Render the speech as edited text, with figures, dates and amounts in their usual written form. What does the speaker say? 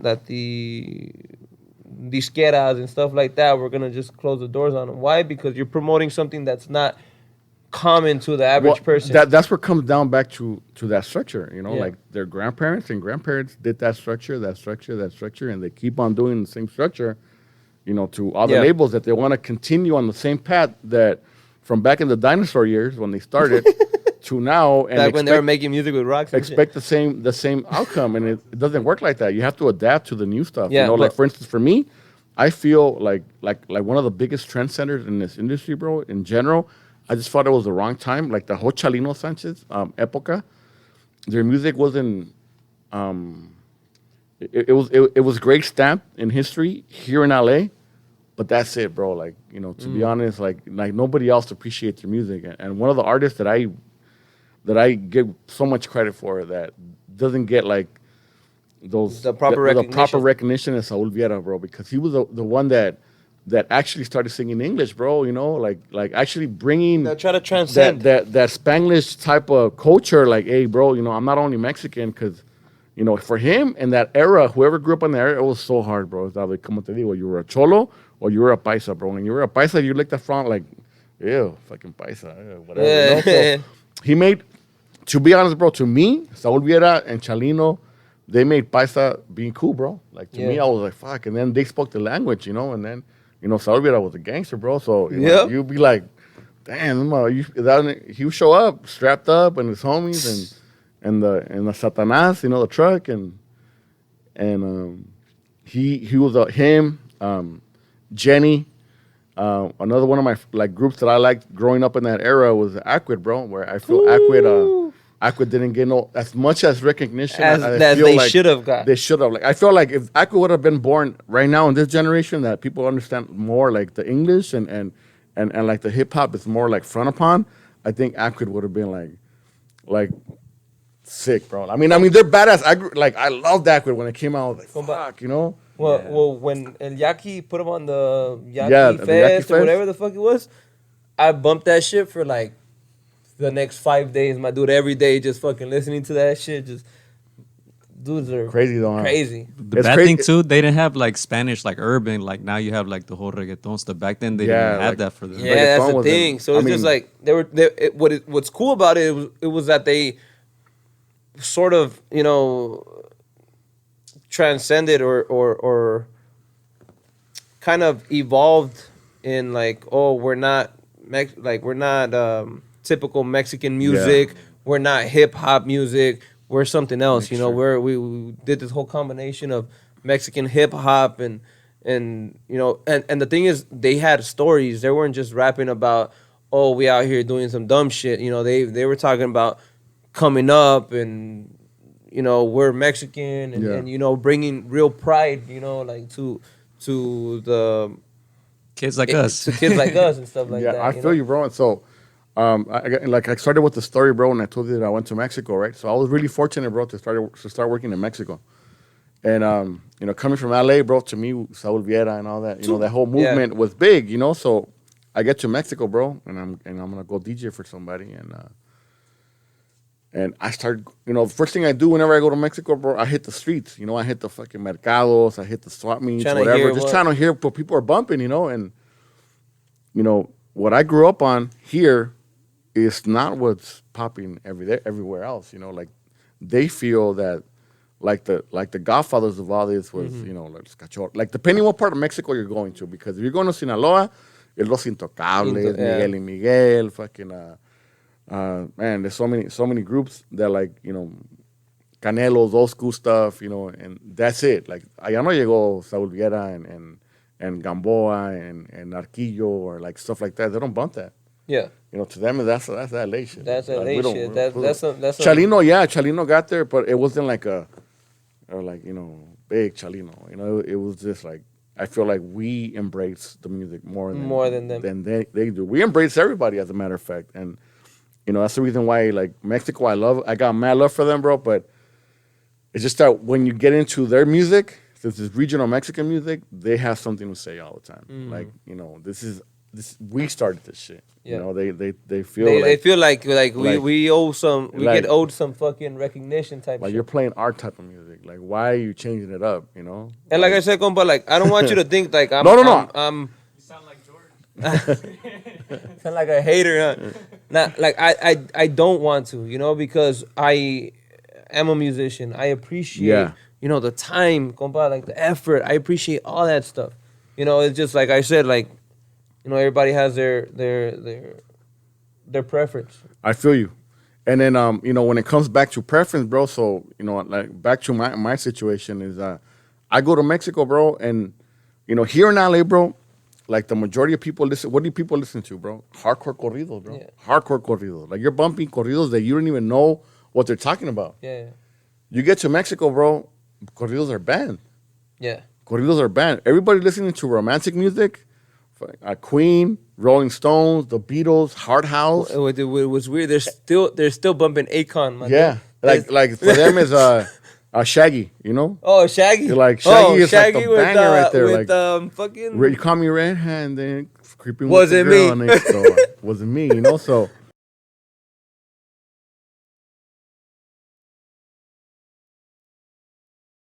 the disqueras and stuff like that were gonna just close the doors on them. Why? Because you're promoting something that's not common to the average person. That's what comes down back to that structure. Yeah. Like their grandparents and grandparents did that structure, and they keep on doing the same structure. To all the Yeah. labels that they want to continue on the same path that from back in the dinosaur years when they started to now, and Back when they were making music with rocks. And expect the same outcome, and it doesn't work like that. You have to adapt to the new stuff. Yeah, like but- for instance, for me, I feel like one of the biggest trendsetters in this industry, bro. In general, I just thought it was the wrong time. Like the whole Chalino Sanchez época, their music wasn't. It was great stamp in history here in LA, but that's it, bro. Like to be honest, like nobody else appreciates their music, and one of the artists that I give so much credit for that doesn't get like The proper recognition is Saul Vieira, bro, because he was the one that actually started singing English, bro. Like actually bringing They'll try to transcend that Spanglish type of culture. Like, hey, bro, I'm not only Mexican because. For him in that era, whoever grew up in that era, it was so hard, bro. It's like, como te digo, you were a cholo or you were a paisa, bro. When you were a paisa, you licked the front like, ew, fucking paisa, whatever. So he made, to be honest, bro, to me, Saul Vieira and Chalino, they made paisa being cool, bro. Like, to me, I was like, fuck. And then they spoke the language, and then, Saul Vieira was a gangster, bro. So, you'd be like, damn, he would show up, strapped up, and his homies, and the Satanas, the truck, and he was him, Jenny, another one of my groups that I liked growing up in that era was Acquid, bro. Where I feel Acquid didn't get as much as recognition as I feel they like should have got. They should have. Like I feel like if Acquid would have been born right now in this generation, that people understand more like the English and like the hip hop is more like frowned upon. I think Acquid would have been like. Sick, bro. I mean, they're badass. I loved Acquid when it came out. I was like, fuck, Well, when El Yaki put him on the Yaki the Fest Yaki or whatever the fuck it was, I bumped that shit for like the next 5 days. My dude, every day just fucking listening to that shit. Just dudes are crazy though. Huh? Crazy. The bad thing too, they didn't have like Spanish, like urban. Like now you have like the whole reggaeton stuff. Back then they didn't even have that for them. Yeah, that's the thing. So it's just like what's cool about it was that they sort of transcended or kind of evolved in like, oh, we're not typical Mexican music, we're not hip hop music, we're something else. We did this whole combination of Mexican hip hop and the thing is they had stories. They weren't just rapping about, oh, we out here doing some dumb shit. They were talking about coming up and we're Mexican and bringing real pride like to the kids like us, to kids like us and stuff like that. I feel you, bro. And so I started with the story, bro, and I told you that I went to Mexico, right? So I was really fortunate, bro, to start working in Mexico. And coming from LA, bro, to me, Saul Vieira and all that, that whole movement was big, So I get to Mexico, bro, and I'm gonna go DJ for somebody, and I started, the first thing I do whenever I go to Mexico, bro, I hit the streets. I hit the fucking mercados, I hit the swap meets, whatever. Just trying to hear what people are bumping, and, what I grew up on here is not what's popping everywhere else. Like they feel that, like the godfathers of all this was, like depending what part of Mexico you're going to, because if you're going to Sinaloa, it's Los Intocables, Miguel y Miguel, fucking. Man, there's so many groups that like Canelos, old school stuff, and that's it. Like allá no llegó Saul Vieira and Gamboa and Arquillo or like stuff like that. They don't bump that. Yeah. To them that's that LA shit. That's LA shit. That's Chalino, Chalino got there, but it wasn't like big Chalino. It was just like I feel like we embrace the music more than them. Than they do. We embrace everybody, as a matter of fact, and. That's the reason why, like, Mexico, I got mad love for them, bro, but it's just that when you get into their music, since it's regional Mexican music, they have something to say all the time. Like, this is we started this shit. Yeah. You know, they feel they like, feel like we owe some, we like, get owed some fucking recognition type like shit. you're playing our type of music. Like, why are you changing it up? You know. And like I said, compa, like I don't want you to think like I'm No. I'm You sound like Jordan. sound like a hater, huh? Not like I don't want to, you know, because I am a musician. I appreciate, you know, the time, compa, like the effort. I appreciate all that stuff. You know, it's just like I said, like, you know, everybody has their preference. I feel you. And then you know, when it comes back to preference, bro, so, you know, like back to my situation is I go to Mexico, bro, and, you know, here in LA, bro, like the majority of people listen, what do people listen to, bro? Hardcore corridos, bro. Yeah. Hardcore corridos. Like, you're bumping corridos that you don't even know what they're talking about. Yeah. You get to Mexico, bro, corridos are banned. Yeah. Corridos are banned. Everybody listening to romantic music, Queen, Rolling Stones, the Beatles, Hard House. It was weird. They're still bumping Akon, man. Yeah, like for them is Shaggy, you know. Oh, Shaggy. You're like, Shaggy is like the banger right there. With like fucking. You call me red handed, creeping Wasn't with the girl me. next door. Wasn't me, you know. So